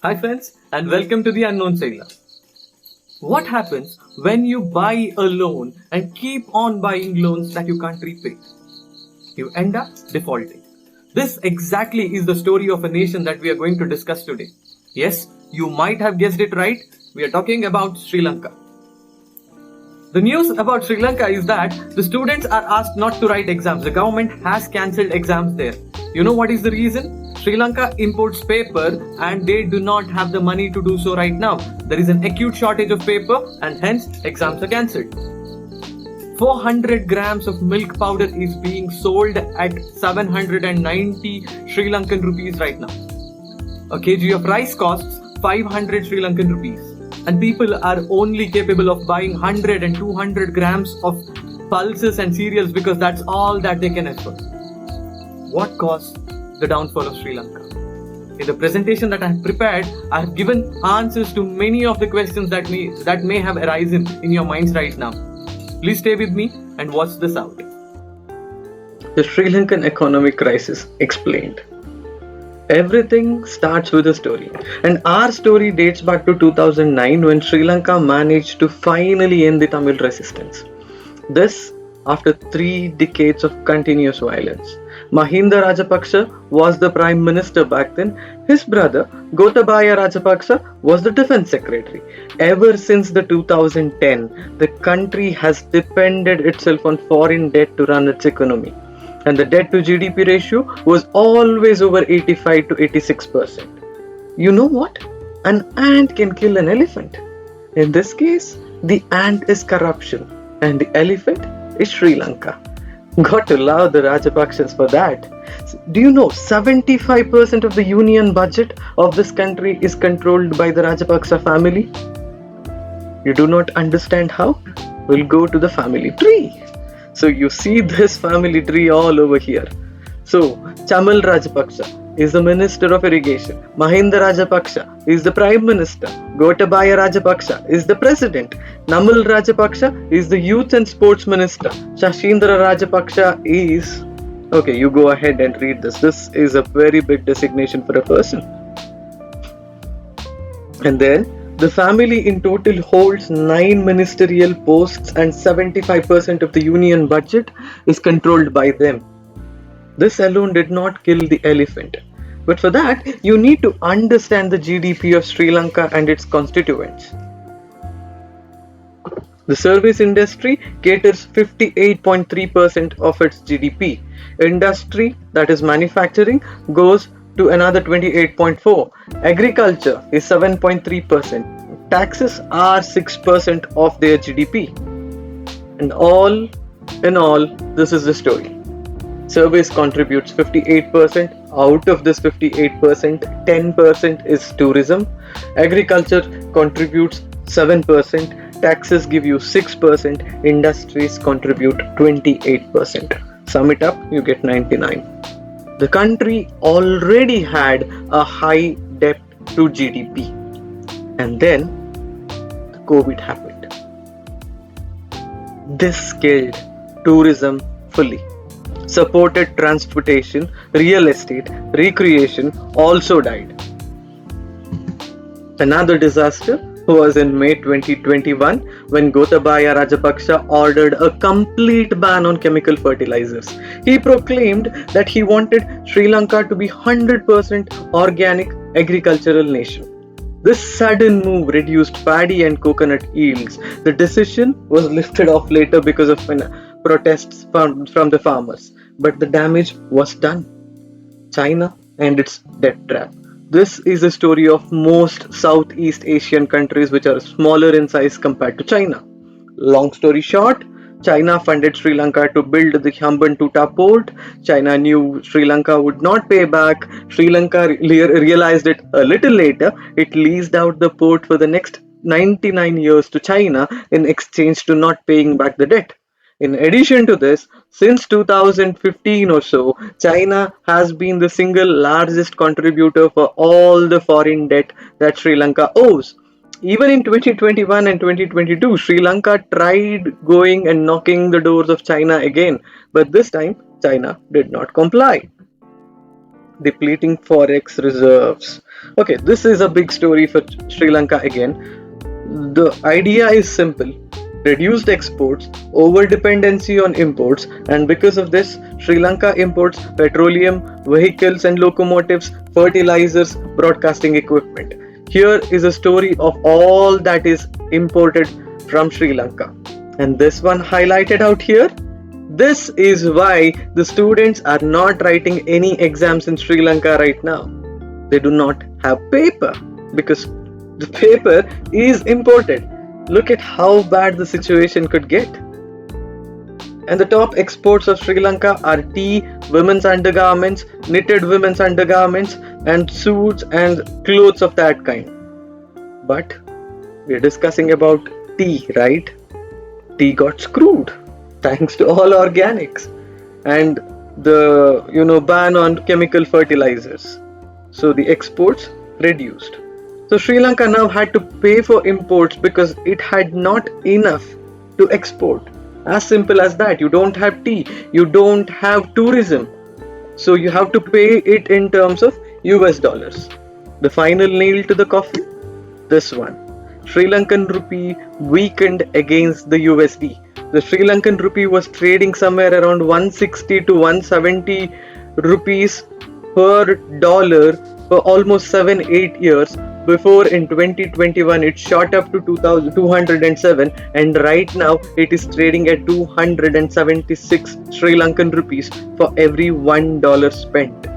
Hi friends and welcome to the Unknown Sailor. What happens when you buy a loan and keep on buying loans that you can't repay? You end up defaulting. This exactly is the story of a nation that we are going to discuss today. Yes, you might have guessed it right. We are talking about Sri Lanka. The news about Sri Lanka is that the students are asked not to write exams. The government has cancelled exams there. You know what is the reason? Sri Lanka imports paper and they do not have the money to do so right now. There is an acute shortage of paper and hence exams are cancelled. 400 grams of milk powder is being sold at 790 Sri Lankan rupees right now. A kg of rice costs 500 Sri Lankan rupees. And people are only capable of buying 100 and 200 grams of pulses and cereals because that's all that they can afford. What caused the downfall of Sri Lanka? In the presentation that I have prepared, I have given answers to many of the questions that may have arisen in your minds right now. Please stay with me and watch this out. The Sri Lankan economic crisis explained. Everything starts with a story, and our story dates back to 2009 when Sri Lanka managed to finally end the Tamil resistance. This after 3 decades of continuous violence. Mahinda Rajapaksa was the Prime Minister back then. His brother Gotabaya Rajapaksa was the Defense Secretary. Ever since the 2010, the country has depended itself on foreign debt to run its economy. And the debt to GDP ratio was always over 85 to 86%. You know what? An ant can kill an elephant. In this case, the ant is corruption and the elephant is Sri Lanka. Got to love the Rajapaksas for that. Do you know 75% of the union budget of this country is controlled by the Rajapaksa family? You do not understand how? We'll go to the family tree. So you see this family tree all over here. So Chamal Rajapaksa is the Minister of Irrigation. Mahinda Rajapaksa is the Prime Minister. Gotabaya Rajapaksa is the President. Namal Rajapaksa is the Youth and Sports Minister. Shashindra Rajapaksa is... Okay, you go ahead and read this. This is a very big designation for a person. And then the family in total holds 9 ministerial posts and 75% of the union budget is controlled by them. This alone did not kill the elephant. But for that, you need to understand the GDP of Sri Lanka and its constituents. The service industry caters 58.3% of its GDP. Industry, that is manufacturing, goes to another 28.4%. Agriculture is 7.3%. Taxes are 6% of their GDP. And all in all, this is the story. Service contributes 58%. Out of this 58%, 10% is tourism. Agriculture contributes 7%. Taxes give you 6%. Industries contribute 28%. Sum it up, you get 99%. The country already had a high debt to GDP. And then the COVID happened. This killed tourism fully. Supported transportation, real estate, recreation also died. Another disaster was in May 2021 when Gotabaya Rajapaksa ordered a complete ban on chemical fertilizers. He proclaimed that he wanted Sri Lanka to be 100% organic agricultural nation. This sudden move reduced paddy and coconut yields. The decision was lifted off later because of protests from the farmers, but the damage was done. China and its debt trap. This is the story of most Southeast Asian countries which are smaller in size compared to China. Long story short, China funded Sri Lanka to build the Hambantota port. China knew Sri Lanka would not pay back. Sri Lanka realized it a little later. It leased out the port for the next 99 years to China in exchange to not paying back the debt. In addition to this, since 2015 or so, China has been the single largest contributor for all the foreign debt that Sri Lanka owes. Even in 2021 and 2022, Sri Lanka tried going and knocking the doors of China again, but this time China did not comply. depleting forex reserves. Okay, this is a big story for Sri Lanka again. The idea is simple: reduced exports, over dependency on imports, and because of this, Sri Lanka imports petroleum, vehicles and locomotives, fertilizers, broadcasting equipment. Here is a story of all that is imported from Sri Lanka. And this one highlighted out here. This is why the students are not writing any exams in Sri Lanka right now. They do not have paper because the paper is imported. Look at how bad the situation could get. And the top exports of Sri Lanka are tea, women's undergarments, knitted women's undergarments, and suits and clothes of that kind. But we're discussing about tea, right? Tea got screwed thanks to all organics and the ban on chemical fertilizers. So the exports reduced. So Sri Lanka now had to pay for imports because it had not enough to export. As simple as that. You don't have tea, you don't have tourism, so you have to pay it in terms of US dollars. The final nail to the coffin? This one. Sri Lankan rupee weakened against the USD. The Sri Lankan rupee was trading somewhere around 160 to 170 rupees per dollar for almost 7-8 years before in 2021 it shot up to 207, and right now it is trading at 276 Sri Lankan rupees for every $1 spent.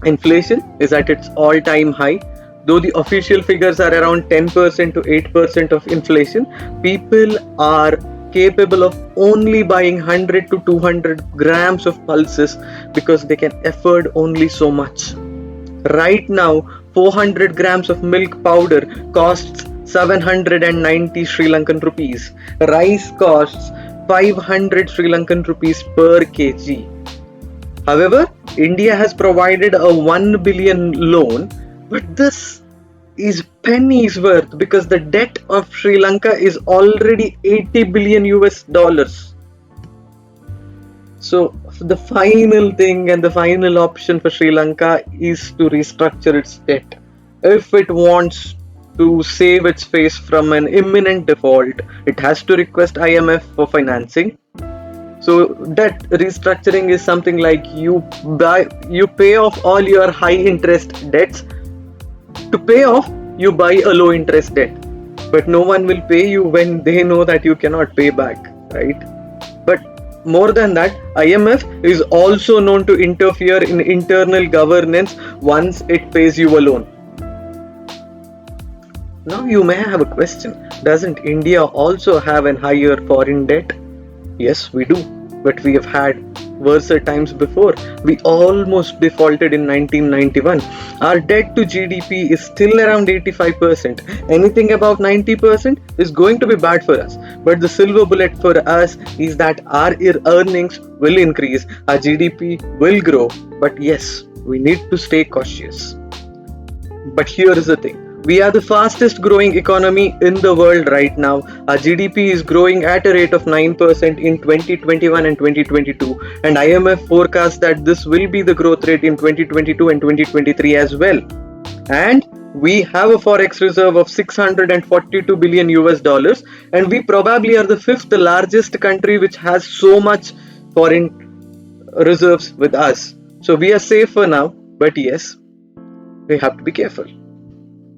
Inflation is at its all-time high. Though the official figures are around 10% to 8% of inflation, people are capable of only buying 100 to 200 grams of pulses because they can afford only so much. Right now, 400 grams of milk powder costs 790 Sri Lankan rupees. Rice costs 500 Sri Lankan rupees per kg. However, India has provided a 1 billion loan, but this is pennies worth because the debt of Sri Lanka is already 80 billion US dollars. So the final thing and the final option for Sri Lanka is to restructure its debt. If it wants to save its face from an imminent default, it has to request IMF for financing. So debt restructuring is something like you pay off all your high interest debts. To pay off, you buy a low interest debt, but no one will pay you when they know that you cannot pay back, right? But more than that, IMF is also known to interfere in internal governance once it pays you a loan. Now you may have a question. Doesn't India also have a higher foreign debt? Yes, we do, but we have had worse times before. We almost defaulted in 1991. Our debt to GDP is still around 85%. Anything above 90% is going to be bad for us. But the silver bullet for us is that our earnings will increase, our GDP will grow. But yes, we need to stay cautious. But here is the thing. We are the fastest growing economy in the world right now. Our GDP is growing at a rate of 9% in 2021 and 2022, and IMF forecasts that this will be the growth rate in 2022 and 2023 as well. And we have a forex reserve of 642 billion US dollars, and we probably are the fifth largest country which has so much foreign reserves with us. So we are safe for now, but yes, we have to be careful.